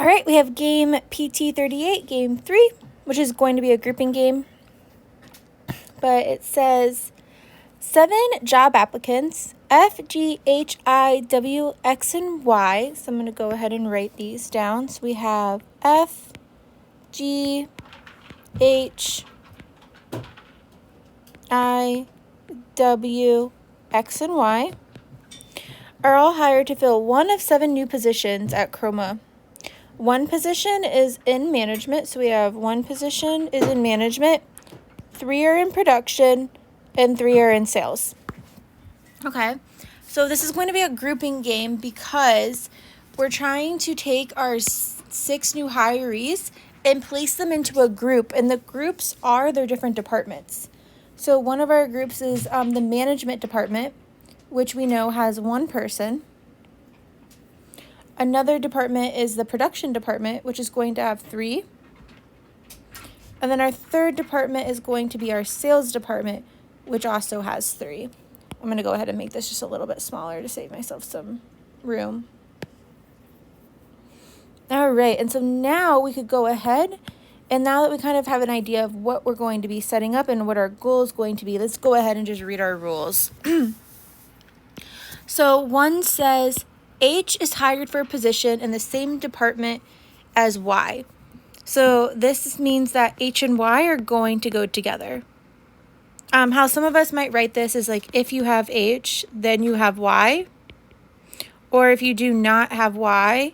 right, we have game PT38, game 3, which is going to be a grouping game. But it says 7 job applicants, F, G, H, I, W, X, and Y. So I'm going to go ahead and write these down. So we have F, G, H, I, W, X, and Y are all hired to fill one of 7 new positions at Chroma. One position is in management, so we have 1 position is in management, 3 are in production, and 3 are in sales. Okay, so this is going to be a grouping game because we're trying to take our 6 new hirees and place them into a group, and the groups are their different departments. So one of our groups is the management department, which we know has 1 person. Another department is the production department, which is going to have 3. And then our third department is going to be our sales department, which also has 3. I'm going to go ahead and make this just a little bit smaller to save myself some room. All right, and so now we could go ahead, and now that we kind of have an idea of what we're going to be setting up and what our goal is going to be, let's go ahead and just read our rules. So 1 says, H is hired for a position in the same department as Y. So this means that H and Y are going to go together. How some of us might write this is like, if you have H, then you have Y. Or if you do not have Y,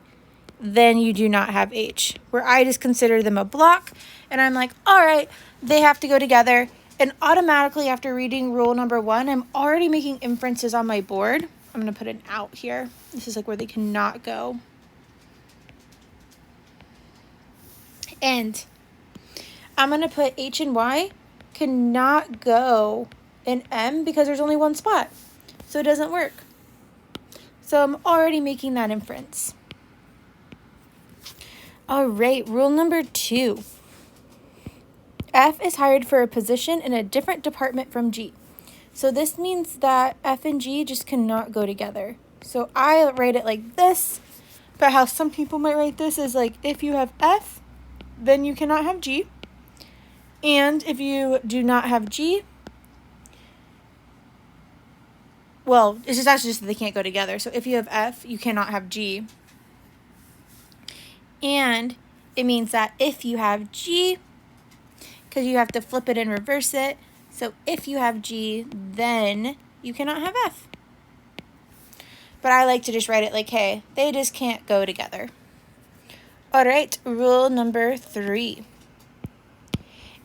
then you do not have H. Where I just consider them a block, and I'm like, all right, they have to go together. And automatically after reading rule number 1, I'm already making inferences on my board. I'm going to put an out here. This is like where they cannot go. And I'm going to put H and Y cannot go in M because there's only 1 spot. So it doesn't work. So I'm already making that inference. All right, rule number 2. F is hired for a position in a different department from G. So this means that F and G just cannot go together. So I write it like this, but how some people might write this is like, if you have F, then you cannot have G. And if you do not have G, well, it's just actually just that they can't go together. So if you have F, you cannot have G. And it means that if you have G, because you have to flip it and reverse it, so if you have G, then you cannot have F. But I like to just write it like, hey, they just can't go together. All right, rule number 3.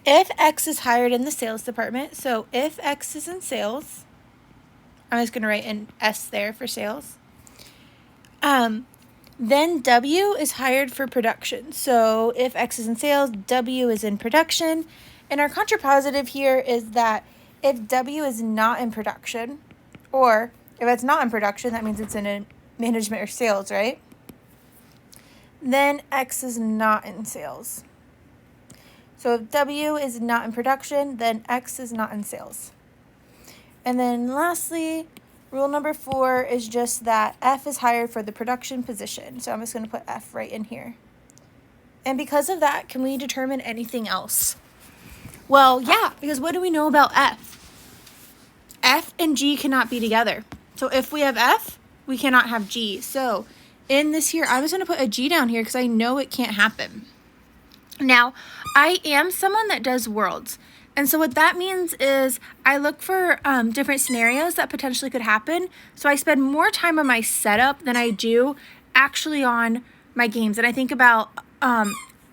If X is hired in the sales department, so if X is in sales, I'm just going to write an S there for sales. Then W is hired for production. So if X is in sales, W is in production. And our contrapositive here is that if W is not in production, or if it's not in production, that means it's in a management or sales, right? Then X is not in sales. So if W is not in production, then X is not in sales. And then lastly, rule number 4 is just that F is hired for the production position. So I'm just going to put F right in here. And because of that, can we determine anything else? Well, yeah, because what do we know about F? F and G cannot be together. So if we have F, we cannot have G. So in this here, I'm just going to put a G down here because I know it can't happen. Now, I am someone that does worlds. And so what that means is I look for different scenarios that potentially could happen. So I spend more time on my setup than I do actually on my games. And I think about,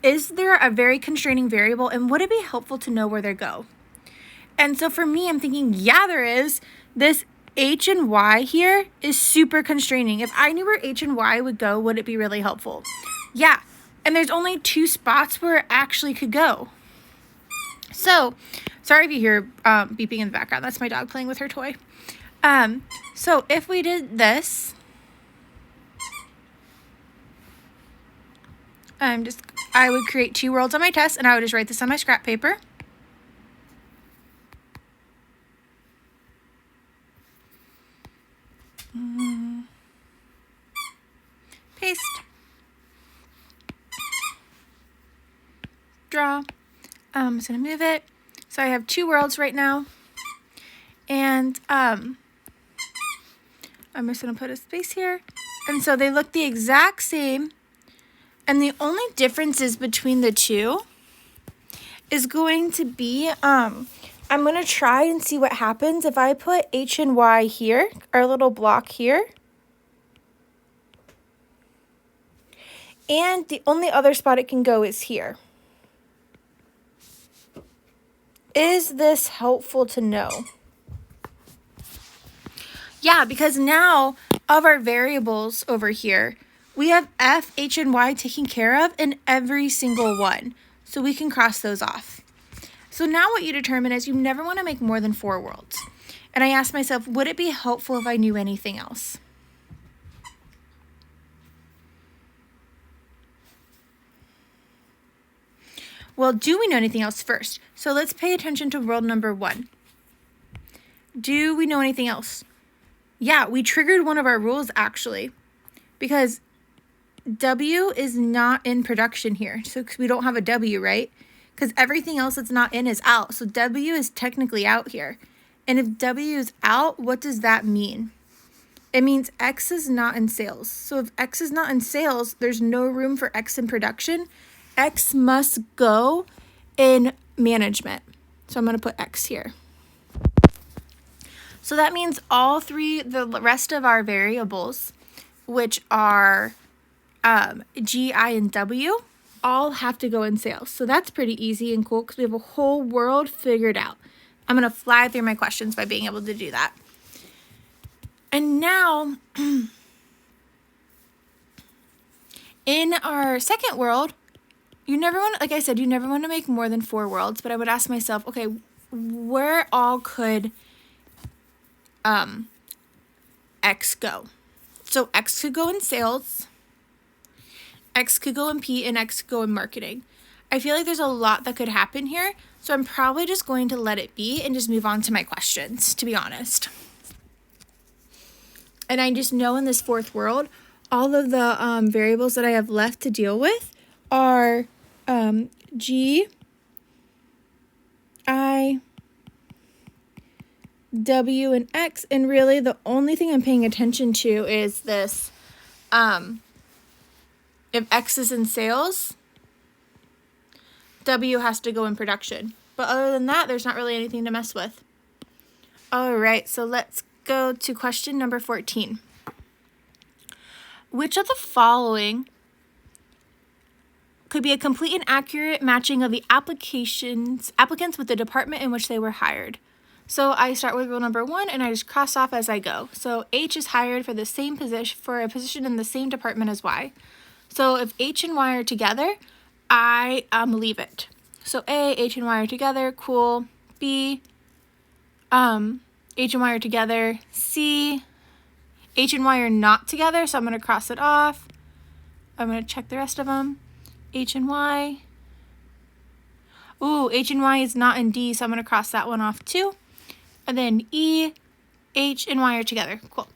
is there a very constraining variable, and would it be helpful to know where they go? And so for me, I'm thinking, yeah, there is. This H and Y here is super constraining. If I knew where H and Y would go, would it be really helpful? Yeah. And there's only 2 spots where it actually could go. So, sorry if you hear beeping in the background. That's my dog playing with her toy. So if we did this, I would create 2 worlds on my test, and I would just write this on my scrap paper. Paste. draw. I'm just going to move it. So I have 2 worlds right now. And I'm just going to put a space here. And so they look the exact same. And the only differences between the two is going to be, I'm going to try and see what happens if I put H and Y here, our little block here. And the only other spot it can go is here. Is this helpful to know? Yeah, because now of our variables over here, we have F, H, and Y taken care of in every single one. So we can cross those off. So now what you determine is you never want to make more than 4 worlds. And I asked myself, would it be helpful if I knew anything else? Well, do we know anything else first? So let's pay attention to world number 1. Do we know anything else? Yeah, we triggered one of our rules actually, because W is not in production here. So we don't have a W, right? Because everything else that's not in is out. So W is technically out here. And if W is out, what does that mean? It means X is not in sales. So if X is not in sales, there's no room for X in production. X must go in management. So I'm going to put X here. So that means all 3, the rest of our variables, which are G, I, and W, all have to go in sales. So that's pretty easy and cool because we have a whole world figured out. I'm going to fly through my questions by being able to do that. And now, in our second world, you never want to, like I said, you never want to make more than 4 worlds, but I would ask myself, okay, where all could X go? So X could go in sales, X could go in P, and X could go in marketing. I feel like there's a lot that could happen here, so I'm probably just going to let it be and just move on to my questions, to be honest. And I just know in this 4th world, all of the variables that I have left to deal with are G, I, W, and X, and really the only thing I'm paying attention to is this, if X is in sales, W has to go in production. But other than that, there's not really anything to mess with. All right, so let's go to question number 14. Which of the following could be a complete and accurate matching of the applicants with the department in which they were hired? So I start with rule number 1 and I just cross off as I go. So H is hired for the same position, for a position in the same department as Y. So if H and Y are together, I leave it. So A, H and Y are together, cool. B, H and Y are together. C, H and Y are not together, so I'm going to cross it off. I'm going to check the rest of them. H and Y. Ooh, H and Y is not in D, so I'm going to cross that one off too. And then E, H, and Y are together. Cool.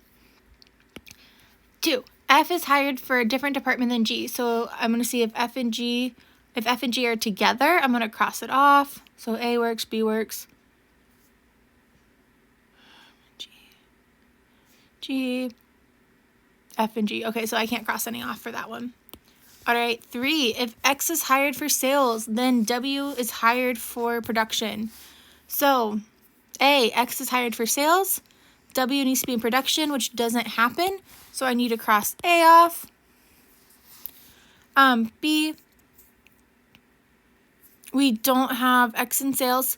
2, F is hired for a different department than G. So I'm going to see if F and G are together, I'm going to cross it off. So A works, B works. G, F, and G. Okay, so I can't cross any off for that one. All right, 3, if X is hired for sales, then W is hired for production. So A, X is hired for sales. W needs to be in production, which doesn't happen. So I need to cross A off. B, we don't have X in sales.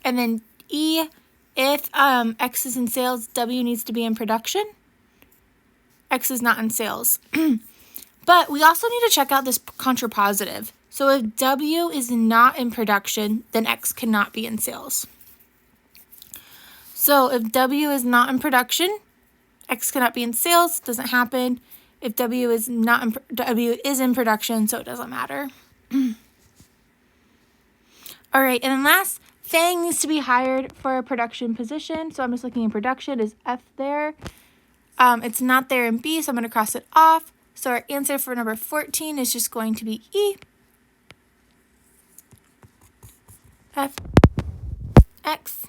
And then E, if X is in sales, W needs to be in production. X is not in sales. But we also need to check out this contrapositive. So if W is not in production, then X cannot be in sales. So if W is not in production, X cannot be in sales, doesn't happen. If W is not in, W is in production, so it doesn't matter. All right, and then last, Fang needs to be hired for a production position. So I'm just looking in production, is F there? It's not there in B, so I'm going to cross it off. So our answer for number 14 is just going to be E. F, X.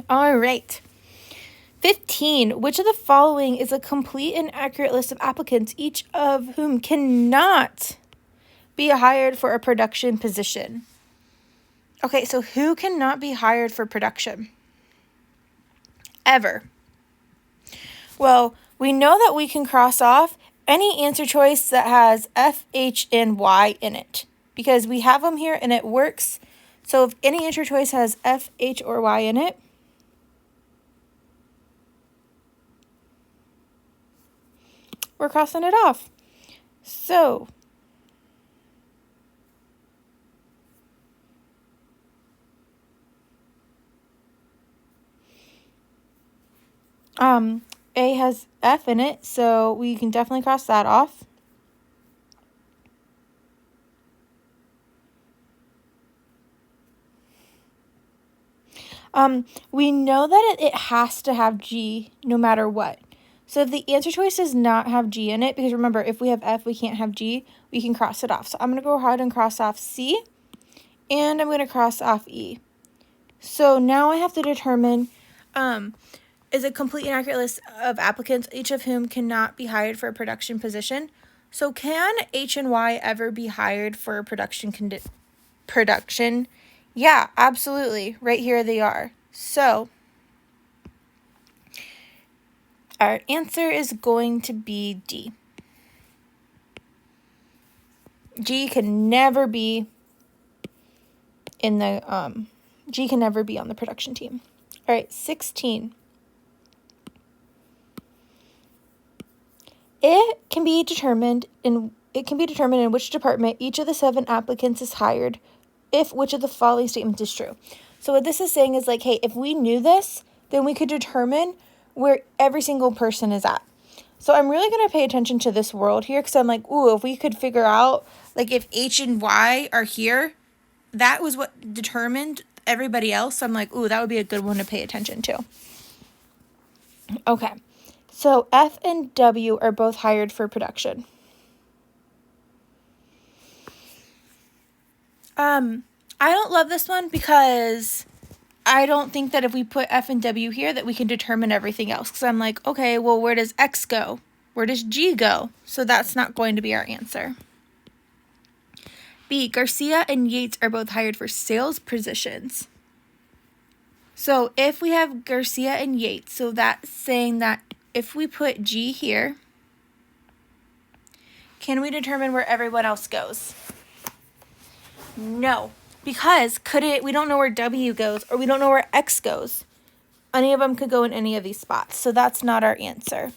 All right. 15. Which of the following is a complete and accurate list of applicants, each of whom cannot be hired for a production position? Okay, so who cannot be hired for production? Ever. Well, we know that we can cross off any answer choice that has F, H, and Y in it because we have them here and it works. So if any answer choice has F, H, or Y in it, we're crossing it off. So A has F in it, so we can definitely cross that off. We know that it has to have G no matter what. So if the answer choice does not have G in it, because remember, if we have F, we can't have G, we can cross it off. So I'm going to go ahead and cross off C, and I'm going to cross off E. So now I have to determine, is a complete and accurate list of applicants, each of whom cannot be hired for a production position. So can H and Y ever be hired for a production? Yeah, absolutely. Right here they are. So our answer is going to be D. G can never be in the G can never be on the production team. All right, 16. It can be determined in which department each of the 7 applicants is hired if which of the following statements is true. So what this is saying is like, hey, if we knew this, then we could determine where every single person is at. So I'm really going to pay attention to this world here because I'm like, ooh, if we could figure out, like, if H and Y are here, that was what determined everybody else. So I'm like, ooh, that would be a good one to pay attention to. Okay. So F and W are both hired for production. I don't love this one because I don't think that if we put F and W here that we can determine everything else. Because I'm like, okay, well, where does X go? Where does G go? So that's not going to be our answer. B, Garcia and Yates are both hired for sales positions. So if we have Garcia and Yates, so that's saying that if we put G here, can we determine where everyone else goes? No, because we don't know where W goes or we don't know where X goes. Any of them could go in any of these spots, so that's not our answer.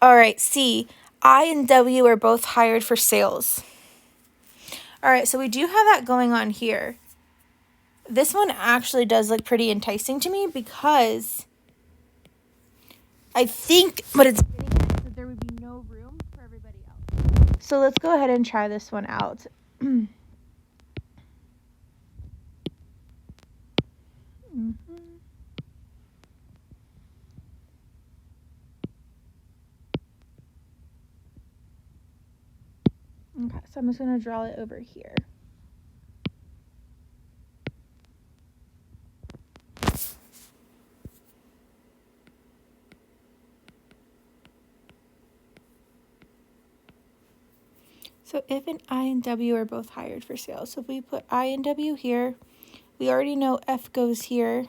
All right, C, I and W are both hired for sales. All right, so we do have that going on here. This one actually does look pretty enticing to me because I think what it's getting at is that there would be no room for everybody else. So let's go ahead and try this one out. Okay, so I'm just going to draw it over here. So if an I and W are both hired for sales, so if we put I and W here, we already know F goes here.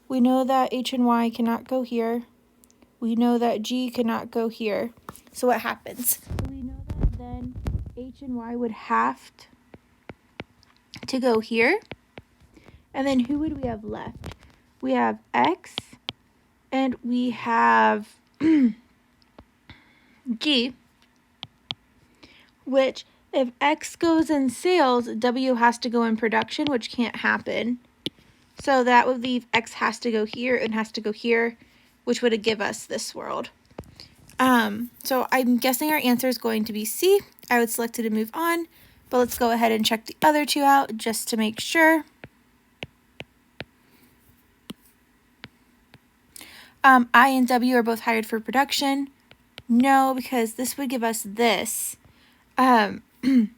We know that H and Y cannot go here. We know that G cannot go here. So what happens? So we know that then H and Y would have to go here. And then who would we have left? We have X and we have G, which if X goes in sales, W has to go in production, which can't happen. So that would leave X has to go here and has to go here, which would give us this world. So I'm guessing our answer is going to be C. I would select it and move on, but let's go ahead and check the other two out just to make sure. I and W are both hired for production. No, because this would give us this, We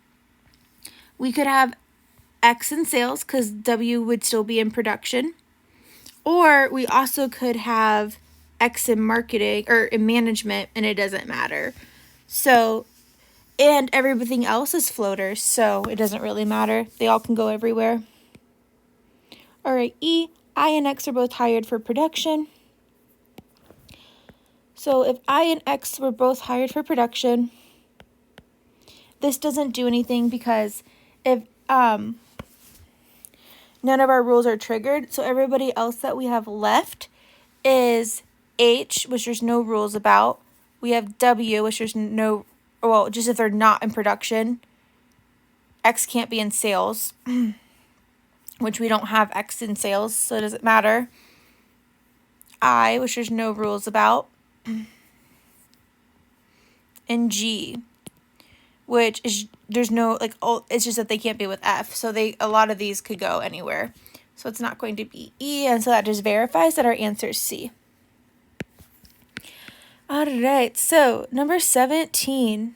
could have X in sales because W would still be in production. Or we also could have X in marketing or in management, and it doesn't matter. So, and everything else is floaters, so it doesn't really matter. They all can go everywhere. All right, E, I and X are both hired for production. So if I and X were both hired for production, this doesn't do anything because if none of our rules are triggered, so everybody else that we have left is H, which there's no rules about. We have W, which there's no, well, just if they're not in production. X can't be in sales, which we don't have X in sales, so it doesn't matter. I, which there's no rules about. And G, which is, there's no, like, oh, it's just that they can't be with F. So a lot of these could go anywhere. So it's not going to be E, and so that just verifies that our answer is C. All right, so number 17.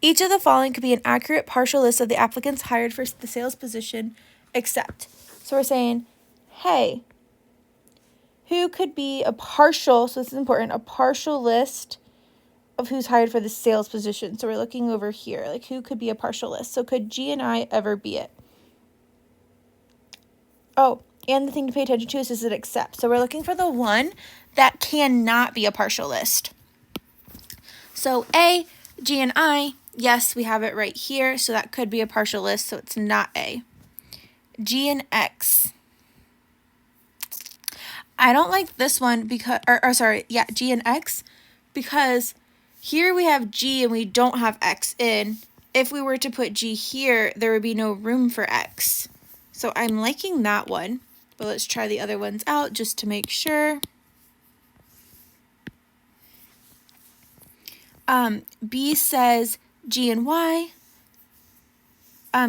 Each of the following could be an accurate partial list of the applicants hired for the sales position, except. So we're saying, hey, who could be a partial, so this is important, a partial list of who's hired for the sales position. So we're looking over here, like who could be a partial list. So could G and I ever be it? Oh, and the thing to pay attention to is it except. So we're looking for the one that cannot be a partial list. So A, G and I, yes, we have it right here. So that could be a partial list, so it's not A. G and X. I don't like this one because, G and X, because here we have G and we don't have X in. If we were to put G here, there would be no room for X. So I'm liking that one, but let's try the other ones out just to make sure. B says G and Y.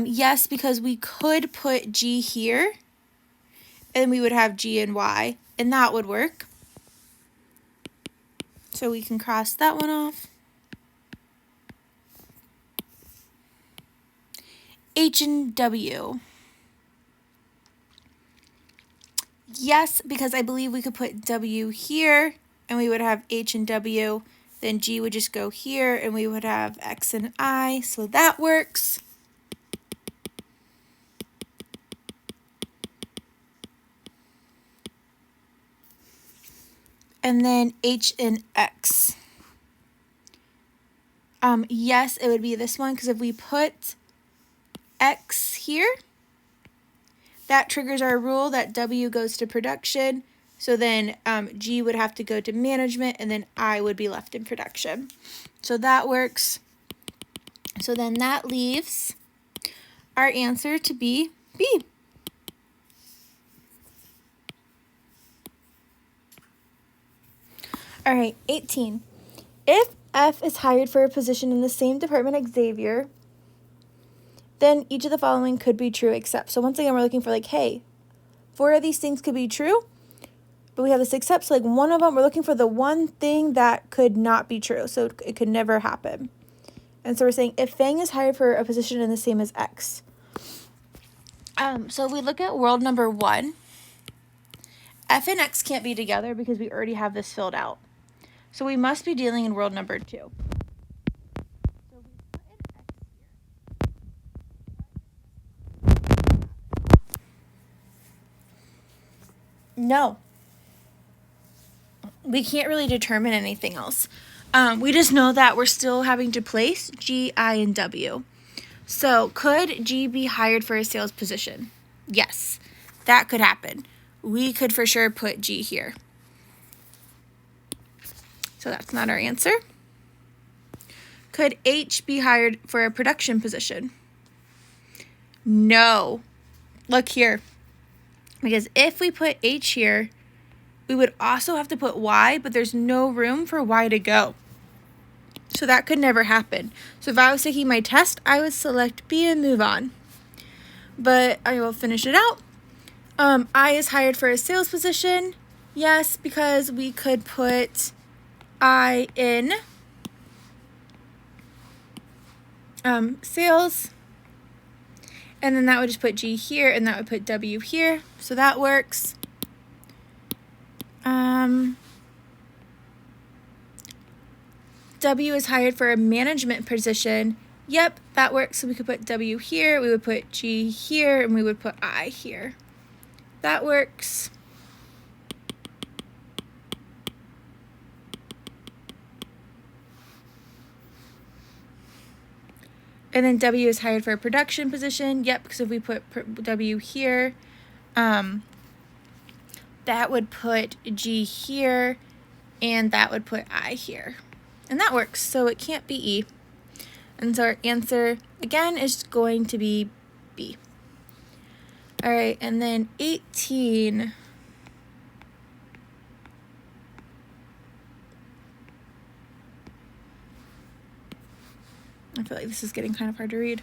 Yes, because we could put G here and we would have G and Y, and that would work. So we can cross that one off. H and W. Yes, because I believe we could put W here and we would have H and W. Then G would just go here and we would have X and I. So that works. And then H and X. Yes, it would be this one because if we put X here, that triggers our rule that W goes to production. So then G would have to go to management and then I would be left in production. So that works. So then that leaves our answer to be B. All right, 18. If F is hired for a position in the same department as Xavier, then each of the following could be true except. So once again, we're looking for like, hey, 4 of these things could be true, but we have this except. So like one of them, we're looking for the one thing that could not be true. So it could never happen. And so we're saying if Fang is hired for a position in the same as X. So we look at world number 1. F and X can't be together because we already have this filled out. So we must be dealing in world number 2. So we put an X here. No. We can't really determine anything else. We just know that we're still having to place G, I, and W. So could G be hired for a sales position? Yes, that could happen. We could for sure put G here. So that's not our answer. Could H be hired for a production position? No. Look here. Because if we put H here, we would also have to put Y, but there's no room for Y to go. So that could never happen. So if I was taking my test, I would select B and move on. But I will finish it out. I is hired for a sales position. Yes, because we could put I in sales, and then that would just put G here, and that would put W here, so that works. W is hired for a management position. Yep, that works. So we could put W here, we would put G here, and we would put I here. That works. And then W is hired for a production position. Yep, because if we put W here, that would put G here, and that would put I here. And that works, so it can't be E. And so our answer, again, is going to be B. All right, and then 18. I feel like this is getting kind of hard to read.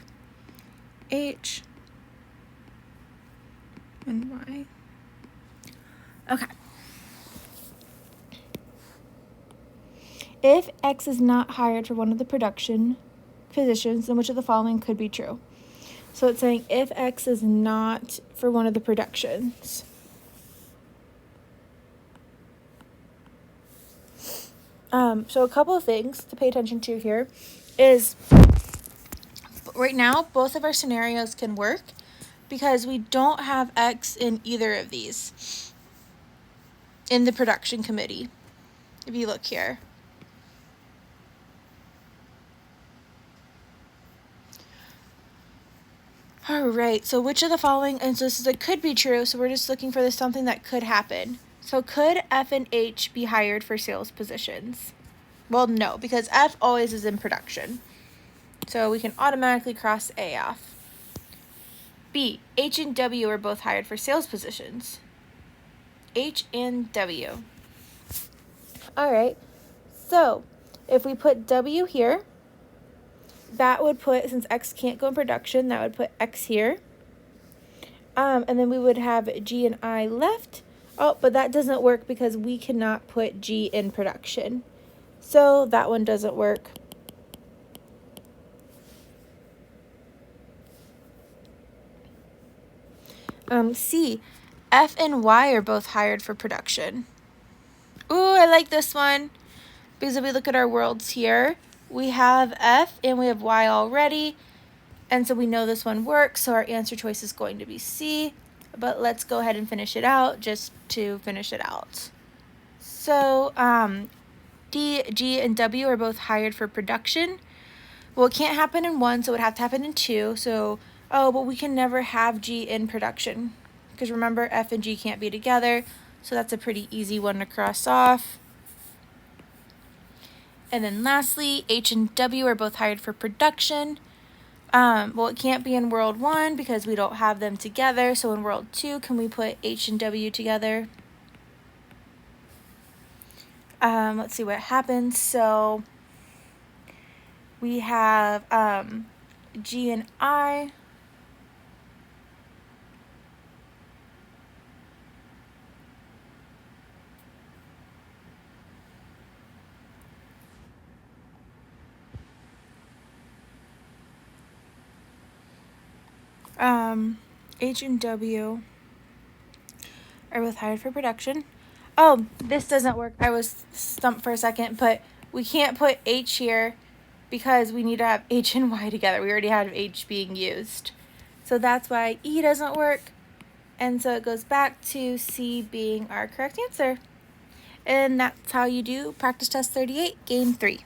H and Y. Okay. If X is not hired for one of the production positions, then which of the following could be true? So it's saying if X is not for one of the productions. So a couple of things to pay attention to here is right now both of our scenarios can work because we don't have X in either of these in the production committee. If you look here. All right, so which of the following, and so this is a could be true, so we're just looking for something that could happen. So could F and H be hired for sales positions? Well, no, because F always is in production. So we can automatically cross A off. B, H and W are both hired for sales positions. H and W. All right, so if we put W here, that would put, since X can't go in production, that would put X here. And then we would have G and I left. Oh, but that doesn't work because we cannot put G in production. So that one doesn't work. C, F and Y are both hired for production. Ooh, I like this one. Because if we look at our worlds here, we have F and we have Y already. And so we know this one works, so our answer choice is going to be C. But let's go ahead and finish it out just to finish it out. So D, G, and W are both hired for production. Well, it can't happen in one, so it would have to happen in two. So, oh, but we can never have G in production. Because remember, F and G can't be together. So that's a pretty easy one to cross off. And then lastly, H and W are both hired for production. Well, it can't be in World 1 because we don't have them together. So in World 2, can we put H and W together? Let's see what happens. So we have G and I. H and W are both hired for production. Oh, this doesn't work. I was stumped for a second, but we can't put H here because we need to have H and Y together. We already have H being used. So that's why E doesn't work. And so it goes back to C being our correct answer. And that's how you do practice test 38, game 3.